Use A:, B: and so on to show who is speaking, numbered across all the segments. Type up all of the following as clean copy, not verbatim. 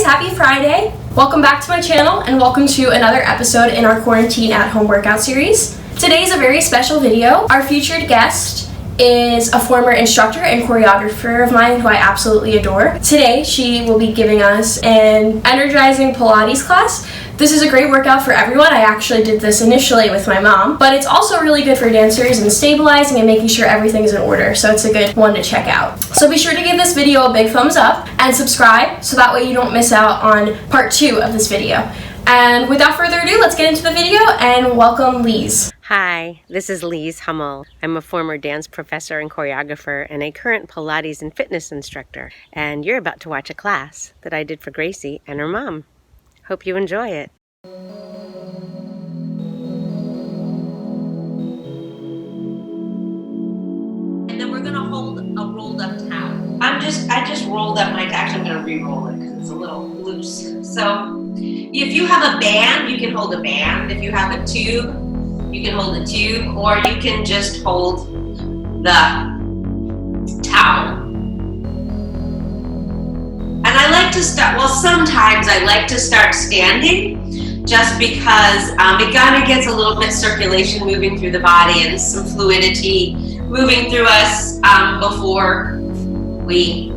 A: happy Friday. Welcome back to my channel and welcome to another episode in our quarantine at home workout series. Today's a very special video. Our featured guest is a former instructor and choreographer of mine who I absolutely adore. Today she will be giving us an energizing Pilates class. This is a great workout for everyone. I actually did this initially with my mom, but it's also really good for dancers and stabilizing and making sure everything's in order, so it's a good one to check out. So be sure to give this video a big thumbs up and subscribe so that way you don't miss out on part 2 of this video. And without further ado, let's get into the video and welcome LEES.
B: Hi, this is LEES HUMMEL. I'm a former dance professor and choreographer and a current Pilates and fitness instructor. And you're about to watch a class that I did for Gracie and her mom. Hope you enjoy it.
C: And then we're gonna hold a rolled up towel. I just rolled up my, actually I'm gonna re-roll it because it's a little loose. So if you have a band, you can hold a band. If you have a tube, you can hold a tube, or you can just hold the towel. And I like to start, well, sometimes I like to start standing just because it kind of gets a little bit circulation moving through the body and some fluidity moving through us before we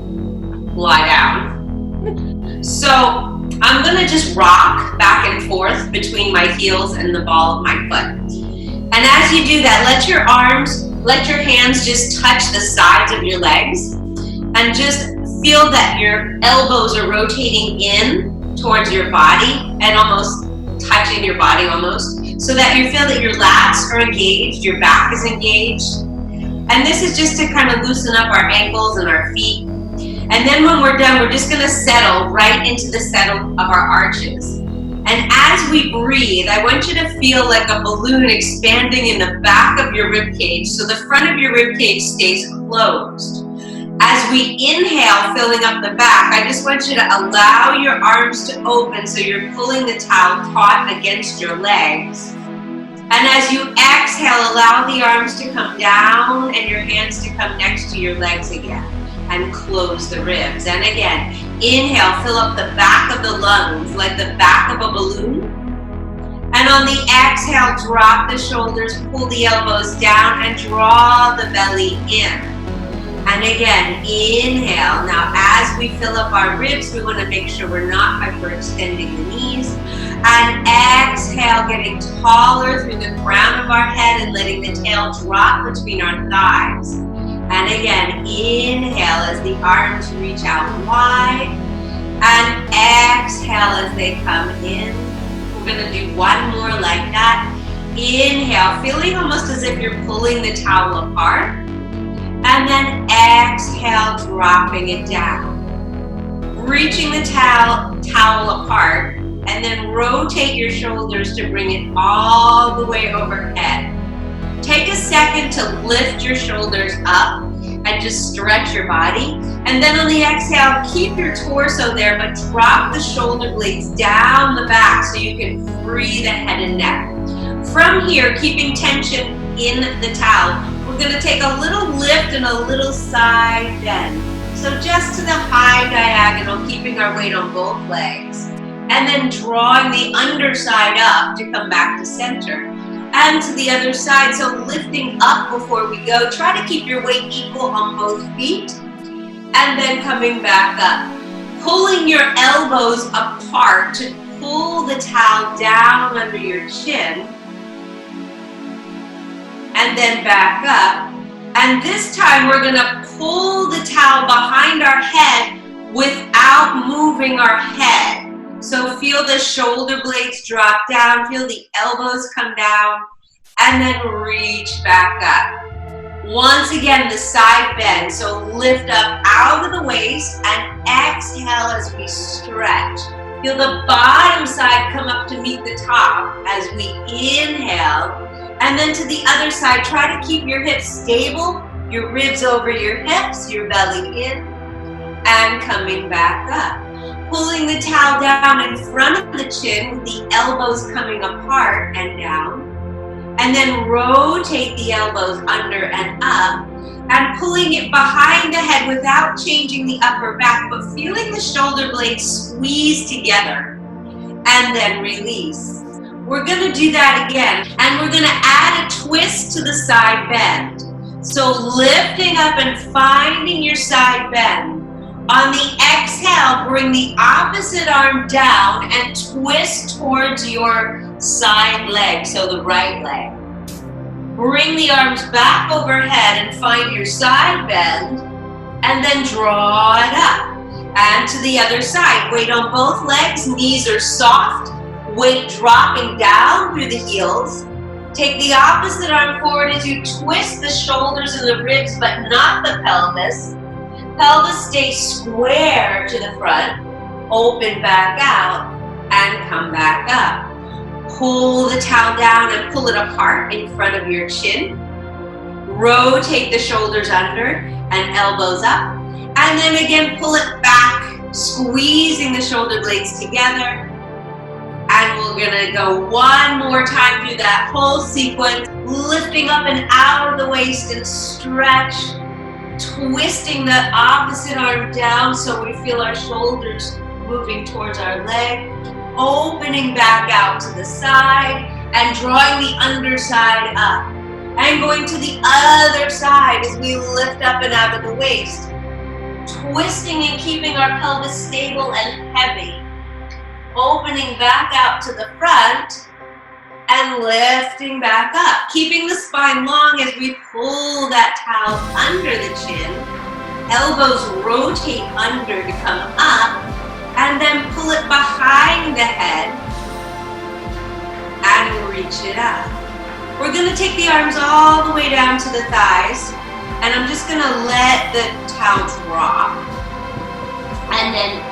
C: lie down. So I'm gonna just rock back and forth between my heels and the ball of my foot. And as you do that, let your hands just touch the sides of your legs and just feel that your elbows are rotating in towards your body and almost touching your body almost, so that you feel that your lats are engaged, your back is engaged. And this is just to kind of loosen up our ankles and our feet. And then when we're done, we're just gonna settle right into the settle of our arches. And as we breathe, I want you to feel like a balloon expanding in the back of your rib cage, so the front of your rib cage stays closed. As we inhale, filling up the back, I just want you to allow your arms to open so you're pulling the towel taut against your legs. And as you exhale, allow the arms to come down and your hands to come next to your legs again and close the ribs. And again, inhale, fill up the back of the lungs like the back of a balloon. And on the exhale, drop the shoulders, pull the elbows down and draw the belly in. And again, inhale. Now, as we fill up our ribs, we want to make sure we're not hyperextending the knees. And exhale, getting taller through the crown of our head and letting the tail drop between our thighs. And again, inhale as the arms reach out wide. And exhale as they come in. We're going to do one more like that. Inhale, feeling almost as if you're pulling the towel apart. And then exhale, dropping it down. Reaching the towel apart, and then rotate your shoulders to bring it all the way overhead. Take a second to lift your shoulders up and just stretch your body. And then on the exhale, keep your torso there, but drop the shoulder blades down the back so you can free the head and neck. From here, keeping tension in the towel, we're going to take a little lift and a little side bend. So just to the high diagonal, keeping our weight on both legs. And then drawing the underside up to come back to center. And to the other side, so lifting up before we go. Try to keep your weight equal on both feet. And then coming back up. Pulling your elbows apart to pull the towel down under your chin. And then back up. And this time we're gonna pull the towel behind our head without moving our head. So feel the shoulder blades drop down, feel the elbows come down, and then reach back up. Once again, the side bend. So lift up out of the waist and exhale as we stretch. Feel the bottom side come up to meet the top as we inhale. And then to the other side, try to keep your hips stable, your ribs over your hips, your belly in, and coming back up. Pulling the towel down in front of the chin with the elbows coming apart and down. And then rotate the elbows under and up. and pulling it behind the head without changing the upper back, but feeling the shoulder blades squeeze together, and then release. We're gonna do that again, and we're gonna add a twist to the side bend. So lifting up and finding your side bend. On the exhale, bring the opposite arm down and twist towards your side leg, so the right leg. Bring the arms back overhead and find your side bend, and then draw it up. And to the other side, weight on both legs, knees are soft, weight dropping down through the heels. Take the opposite arm forward as you twist the shoulders and the ribs, but not the pelvis. Pelvis stays square to the front, open back out, and come back up. Pull the towel down and pull it apart in front of your chin. Rotate the shoulders under and elbows up. And then again, pull it back, squeezing the shoulder blades together. And we're gonna go one more time through that whole sequence, lifting up and out of the waist and stretch, twisting the opposite arm down so we feel our shoulders moving towards our leg, opening back out to the side and drawing the underside up. And going to the other side as we lift up and out of the waist, twisting and keeping our pelvis stable and heavy. Opening back out to the front and lifting back up. Keeping the spine long as we pull that towel under the chin. Elbows rotate under to come up, and then pull it behind the head and reach it up. We're gonna take the arms all the way down to the thighs, and I'm just gonna let the towel drop. And then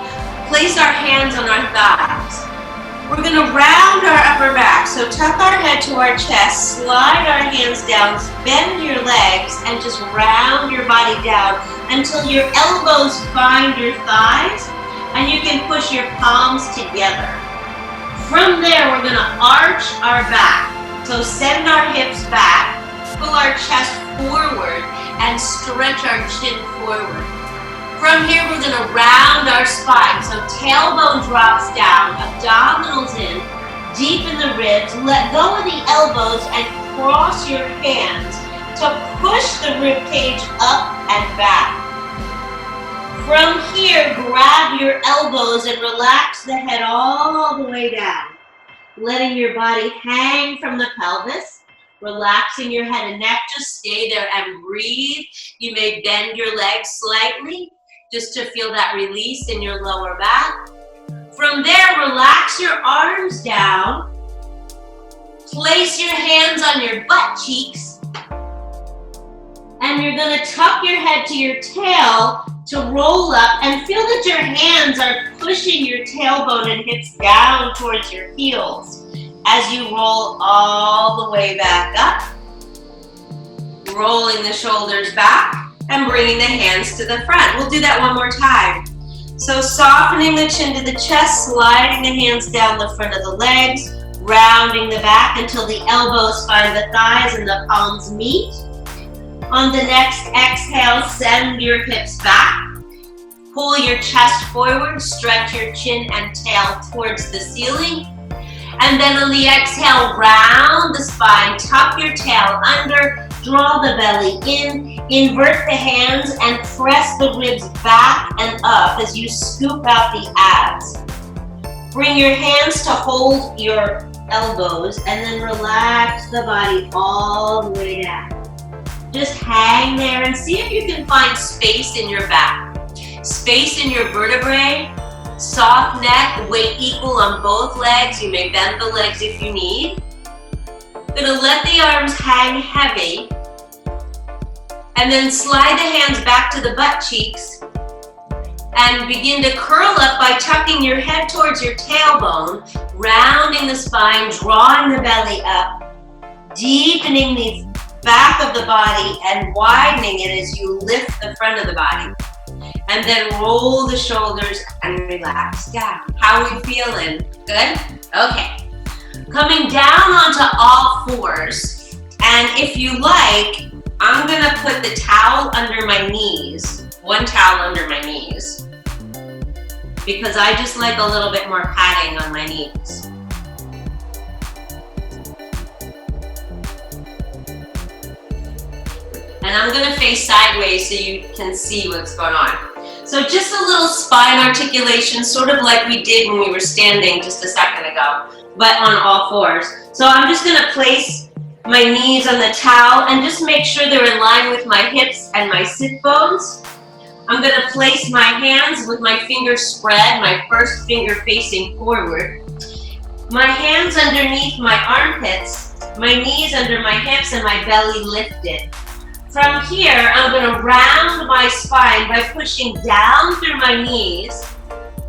C: place our hands on our thighs. We're gonna round our upper back. So tuck our head to our chest, slide our hands down, bend your legs, and just round your body down until your elbows find your thighs, and you can push your palms together. From there, we're gonna arch our back. So send our hips back, pull our chest forward, and stretch our chin forward. From here, we're gonna round our spine. So tailbone drops down, abdominals in, deep in the ribs. Let go of the elbows and cross your hands to push the rib cage up and back. From here, grab your elbows and relax the head all the way down. Letting your body hang from the pelvis. Relaxing your head and neck, just stay there and breathe. You may bend your legs slightly, just to feel that release in your lower back. From there, relax your arms down. Place your hands on your butt cheeks. And you're gonna tuck your head to your tail to roll up and feel that your hands are pushing your tailbone and hips down towards your heels as you roll all the way back up. Rolling the shoulders back and bringing the hands to the front. We'll do that one more time. So softening the chin to the chest, sliding the hands down the front of the legs, rounding the back until the elbows find the thighs and the palms meet. On the next exhale, send your hips back. Pull your chest forward, stretch your chin and tail towards the ceiling. And then on the exhale, round the spine, tuck your tail under, draw the belly in, invert the hands and press the ribs back and up as you scoop out the abs. Bring your hands to hold your elbows and then relax the body all the way down. Just hang there and see if you can find space in your back. Space in your vertebrae, soft neck, weight equal on both legs. You may bend the legs if you need. Gonna let the arms hang heavy and then slide the hands back to the butt cheeks and begin to curl up by tucking your head towards your tailbone, rounding the spine, drawing the belly up, deepening the back of the body and widening it as you lift the front of the body. And then roll the shoulders and relax down. How are we feeling? Good? Okay. Coming down onto all fours. And if you like, I'm gonna put the towel under my knees, one towel under my knees, because I just like a little bit more padding on my knees. And I'm gonna face sideways so you can see what's going on. So just a little spine articulation, sort of like we did when we were standing just a second ago, but on all fours. So I'm just gonna place my knees on the towel and just make sure they're in line with my hips and my sit bones. I'm gonna place my hands with my fingers spread, my first finger facing forward. My hands underneath my armpits, my knees under my hips, and my belly lifted. From here, I'm gonna round my spine by pushing down through my knees,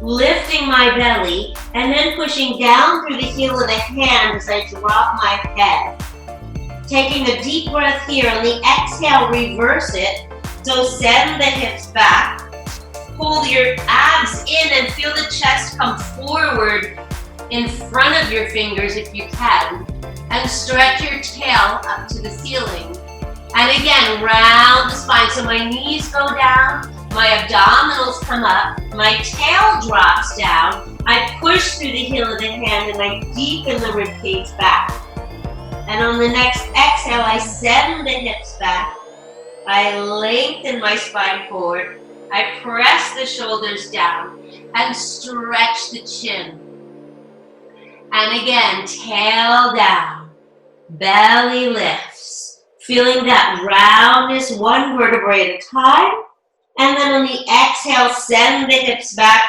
C: lifting my belly, and then pushing down through the heel of the hand as I drop my head. Taking a deep breath here. On the exhale, reverse it. So send the hips back. Pull your abs in and feel the chest come forward in front of your fingers if you can. And stretch your tail up to the ceiling. And again, round the spine. So my knees go down, my abdominals come up, my tail drops down. I push through the heel of the hand and I deepen the rib cage back. And on the next exhale, I send the hips back. I lengthen my spine forward. I press the shoulders down and stretch the chin. And again, tail down, belly lifts. Feeling that roundness, one vertebrae at a time. And then on the exhale, send the hips back.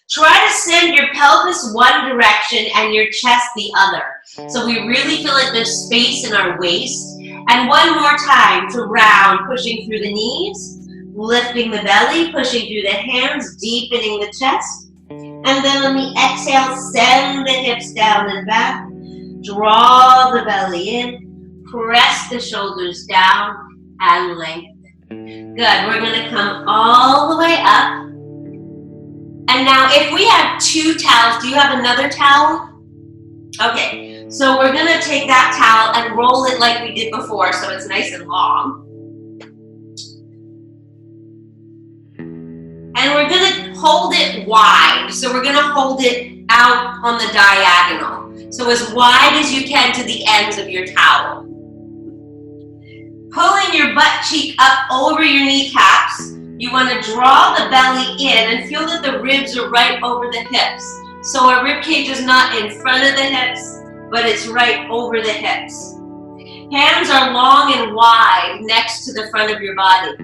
C: Try to send your pelvis one direction and your chest the other. So we really feel like there's space in our waist. And one more time to round, pushing through the knees, lifting the belly, pushing through the hands, deepening the chest. And then on the exhale, send the hips down and back. Draw the belly in. Press the shoulders down and lengthen. Good, we're gonna come all the way up. And now if we have two towels, do you have another towel? Okay, so we're gonna take that towel and roll it like we did before so it's nice and long. And we're gonna hold it wide. So we're gonna hold it out on the diagonal. So as wide as you can to the ends of your towel. Pulling your butt cheek up over your kneecaps, you want to draw the belly in and feel that the ribs are right over the hips. So our rib cage is not in front of the hips, but it's right over the hips. Hands are long and wide next to the front of your body.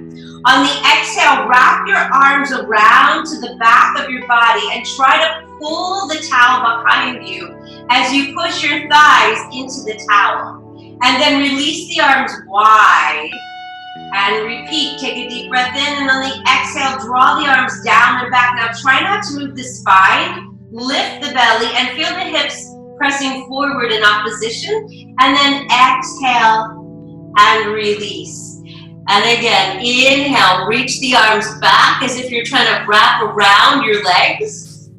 C: On the exhale, wrap your arms around to the back of your body and try to pull the towel behind you as you push your thighs into the towel. And then release the arms wide and repeat. Take a deep breath in and on the exhale, draw the arms down and back. Now try not to move the spine, lift the belly and feel the hips pressing forward in opposition. And then exhale and release. And again, inhale, reach the arms back as if you're trying to wrap around your legs.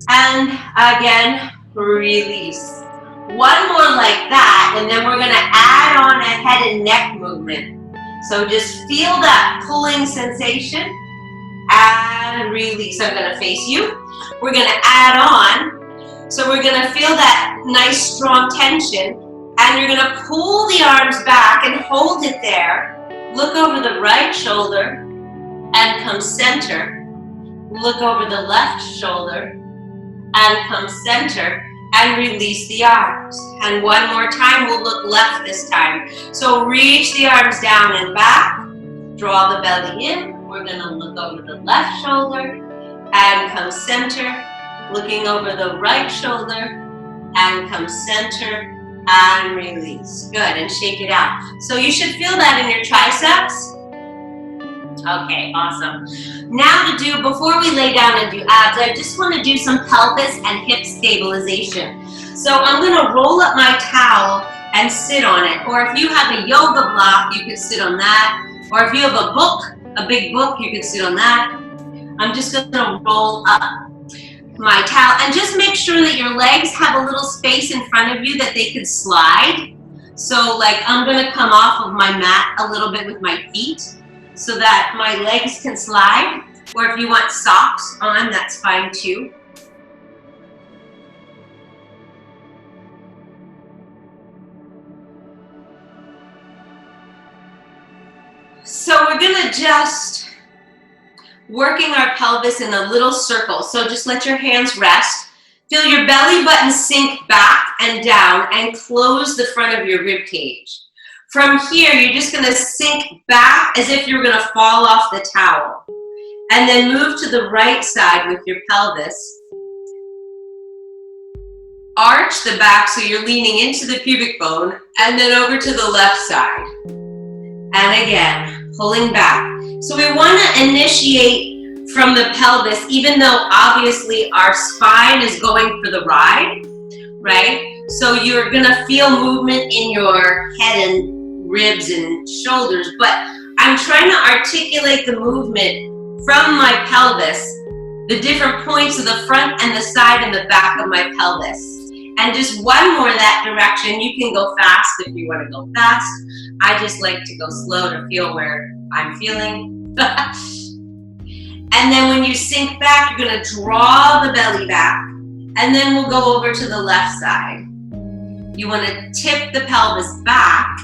C: And again, release. One more like that, and then we're gonna add on a head and neck movement. So just feel that pulling sensation and release. I'm gonna face you. We're gonna add on. So we're gonna feel that nice strong tension, and you're gonna pull the arms back and hold it there. Look over the right shoulder and come center. Look over the left shoulder and come center. And release the arms. And one more time, we'll look left this time. So reach the arms down and back. Draw the belly in. We're gonna look over the left shoulder and come center. Looking over the right shoulder and come center and release. Good, and shake it out. So you should feel that in your triceps. Okay, awesome. Now before we lay down and do abs, I just want to do some pelvis and hip stabilization. So I'm going to roll up my towel and sit on it. Or if you have a yoga block, you could sit on that. Or if you have a book, a big book, you could sit on that. I'm just going to roll up my towel and just make sure that your legs have a little space in front of you that they could slide. So like I'm gonna come off of my mat a little bit with my feet so that my legs can slide, or if you want socks on, that's fine too. So we're gonna just working our pelvis in a little circle. So just let your hands rest. Feel your belly button sink back and down and close the front of your rib cage. From here, you're just gonna sink back as if you're gonna fall off the towel. And then move to the right side with your pelvis. Arch the back so you're leaning into the pubic bone, and then over to the left side. And again, pulling back. So we want to initiate from the pelvis, even though obviously our spine is going for the ride, right? So you're going to feel movement in your head and ribs and shoulders, but I'm trying to articulate the movement from my pelvis, the different points of the front and the side and the back of my pelvis. And just one more that direction. You can go fast if you want to go fast. I just like to go slow to feel where I'm feeling. And then when you sink back, you're going to draw the belly back. And then we'll go over to the left side. You want to tip the pelvis back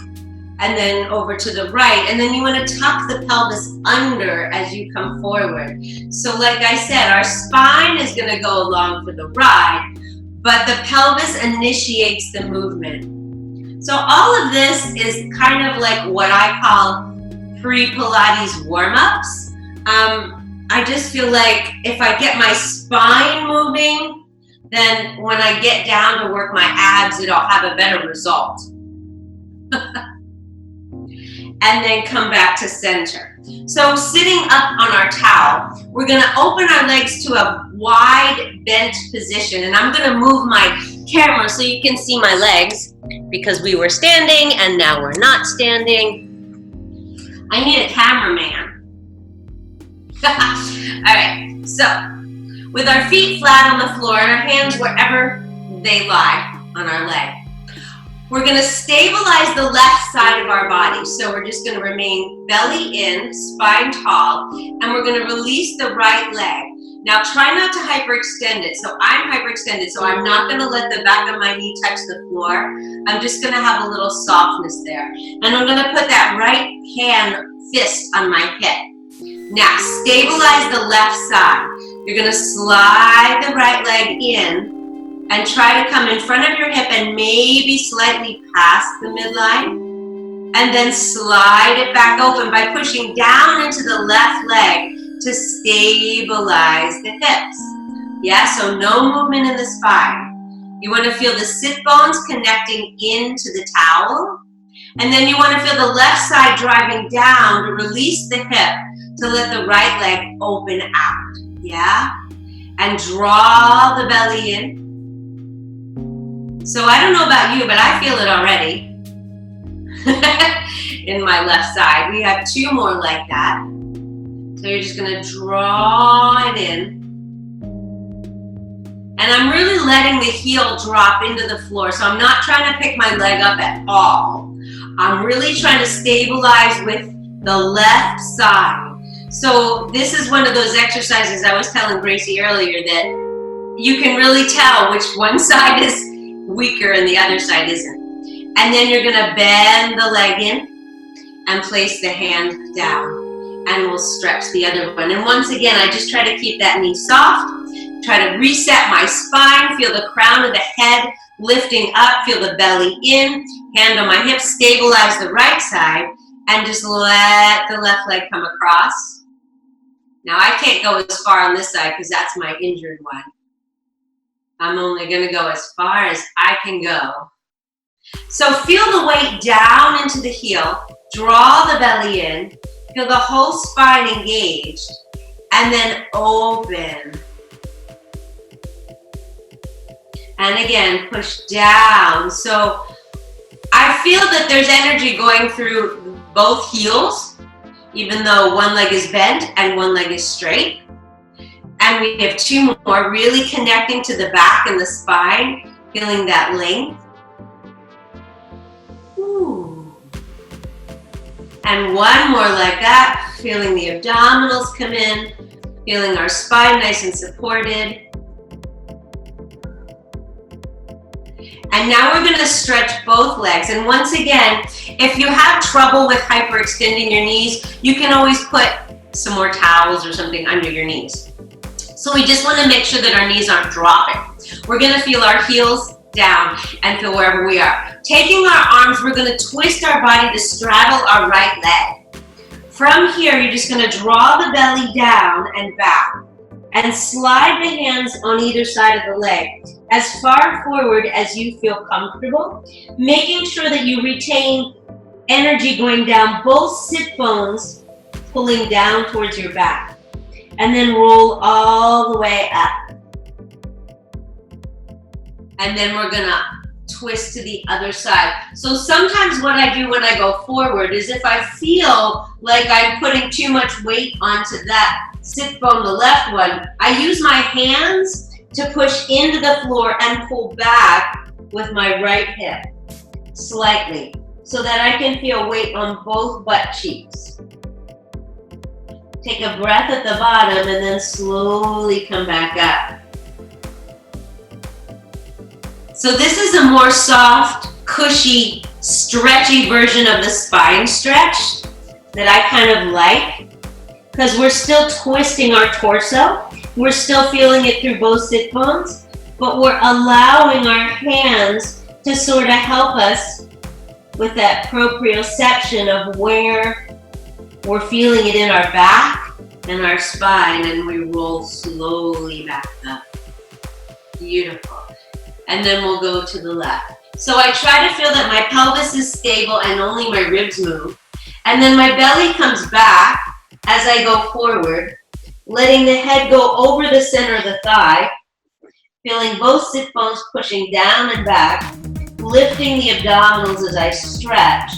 C: and then over to the right. And then you want to tuck the pelvis under as you come forward. So like I said, our spine is going to go along for the ride, but the pelvis initiates the movement. So all of this is kind of like what I call pre-Pilates warmups. I just feel like if I get my spine moving, then when I get down to work my abs, it'll have a better result. And then come back to center. So sitting up on our towel, we're gonna open our legs to a wide bent position, and I'm gonna move my camera so you can see my legs, because we were standing and now we're not standing. I need a cameraman. All right, so with our feet flat on the floor and our hands wherever they lie on our leg, we're gonna stabilize the left side of our body. So we're just gonna remain belly in, spine tall, and we're gonna release the right leg. Now try not to hyperextend it. So I'm hyperextended, so I'm not gonna let the back of my knee touch the floor. I'm just gonna have a little softness there. And I'm gonna put that right hand fist on my hip. Now stabilize the left side. You're gonna slide the right leg in and try to come in front of your hip and maybe slightly past the midline. And then slide it back open by pushing down into the left leg to stabilize the hips. Yeah, so no movement in the spine. You want to feel the sit bones connecting into the towel. And then you want to feel the left side driving down to release the hip to let the right leg open out. Yeah? And draw the belly in. So I don't know about you, but I feel it already. In my left side. We have two more like that. So you're just gonna draw it in. And I'm really letting the heel drop into the floor. So I'm not trying to pick my leg up at all. I'm really trying to stabilize with the left side. So this is one of those exercises I was telling Gracie earlier that you can really tell which one side is weaker and the other side isn't. And then you're gonna bend the leg in and place the hand down. And we'll stretch the other one. And once again, I just try to keep that knee soft, try to reset my spine, feel the crown of the head lifting up, feel the belly in, hand on my hip, stabilize the right side, and just let the left leg come across. Now I can't go as far on this side because that's my injured one. I'm only gonna go as far as I can go. So feel the weight down into the heel, draw the belly in, feel the whole spine engaged, and then open. And again, push down. So I feel that there's energy going through both heels, even though one leg is bent and one leg is straight. And we have two more, really connecting to the back and the spine, feeling that length. And one more like that, feeling the abdominals come in, feeling our spine nice and supported. And now we're gonna stretch both legs. And once again, if you have trouble with hyperextending your knees, you can always put some more towels or something under your knees. So we just wanna make sure that our knees aren't dropping. We're gonna feel our heels down and feel wherever we are. Taking our arms, we're gonna twist our body to straddle our right leg. From here, you're just gonna draw the belly down and back and slide the hands on either side of the leg as far forward as you feel comfortable, making sure that you retain energy going down both sit bones, pulling down towards your back, and then roll all the way up. And then we're gonna twist to the other side. So sometimes what I do when I go forward is if I feel like I'm putting too much weight onto that sit bone, the left one, I use my hands to push into the floor and pull back with my right hip slightly so that I can feel weight on both butt cheeks. Take a breath at the bottom and then slowly come back up. So this is a more soft, cushy, stretchy version of the spine stretch that I kind of like because we're still twisting our torso. We're still feeling it through both sit bones, but we're allowing our hands to sort of help us with that proprioception of where we're feeling it in our back and our spine, and we roll slowly back up. Beautiful. And then we'll go to the left. So I try to feel that my pelvis is stable and only my ribs move. And then my belly comes back as I go forward, letting the head go over the center of the thigh, feeling both sit bones pushing down and back, lifting the abdominals as I stretch,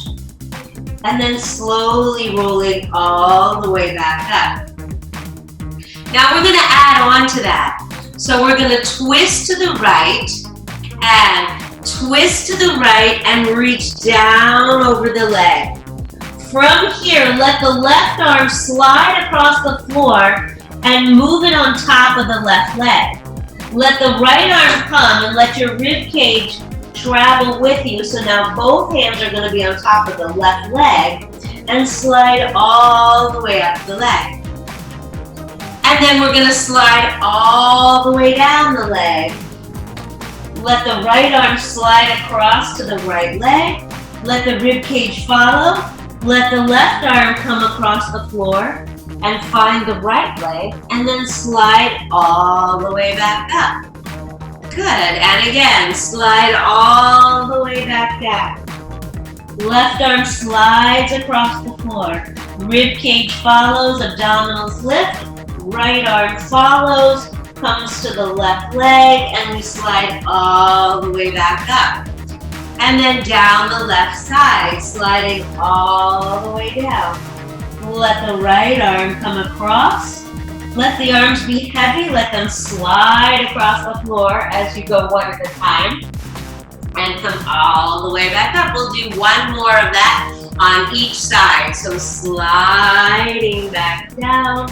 C: and then slowly rolling all the way back up. Now we're gonna add on to that. So we're gonna twist to the right, and twist to the right and reach down over the leg. From here, let the left arm slide across the floor and move it on top of the left leg. Let the right arm come and let your rib cage travel with you. So now both hands are going to be on top of the left leg and slide all the way up the leg. And then we're going to slide all the way down the leg. Let the right arm slide across to the right leg. Let the rib cage follow. Let the left arm come across the floor and find the right leg, and then slide all the way back up. Good, and again, slide all the way back down. Left arm slides across the floor. Rib cage follows, abdominals lift. Right arm follows, comes to the left leg, and we slide all the way back up. And then down the left side, sliding all the way down. Let the right arm come across. Let the arms be heavy. Let them slide across the floor as you go one at a time. And come all the way back up. We'll do one more of that on each side. So sliding back down.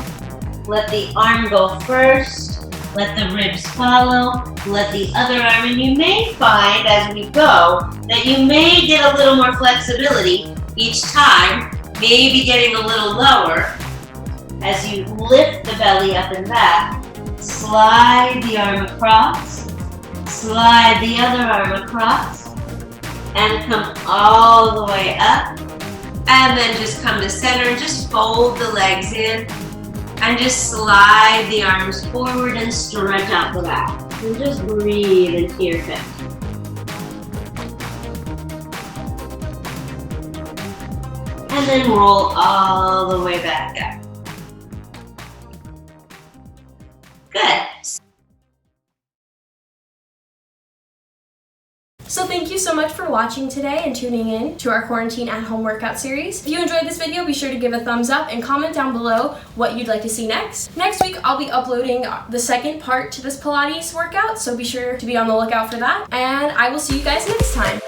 C: Let the arm go first. Let the ribs follow. Let the other arm, and you may find as we go that you may get a little more flexibility each time, maybe getting a little lower as you lift the belly up and back. Slide the arm across, slide the other arm across, and come all the way up. And then just come to center, just fold the legs in. And just slide the arms forward and stretch out the back. And just breathe into your hip. And then roll all the way back up. Good.
A: So thank you so much for watching today and tuning in to our quarantine at home workout series. If you enjoyed this video, be sure to give a thumbs up and comment down below what you'd like to see next. Next week, I'll be uploading the second part to this Pilates workout, so be sure to be on the lookout for that. And I will see you guys next time.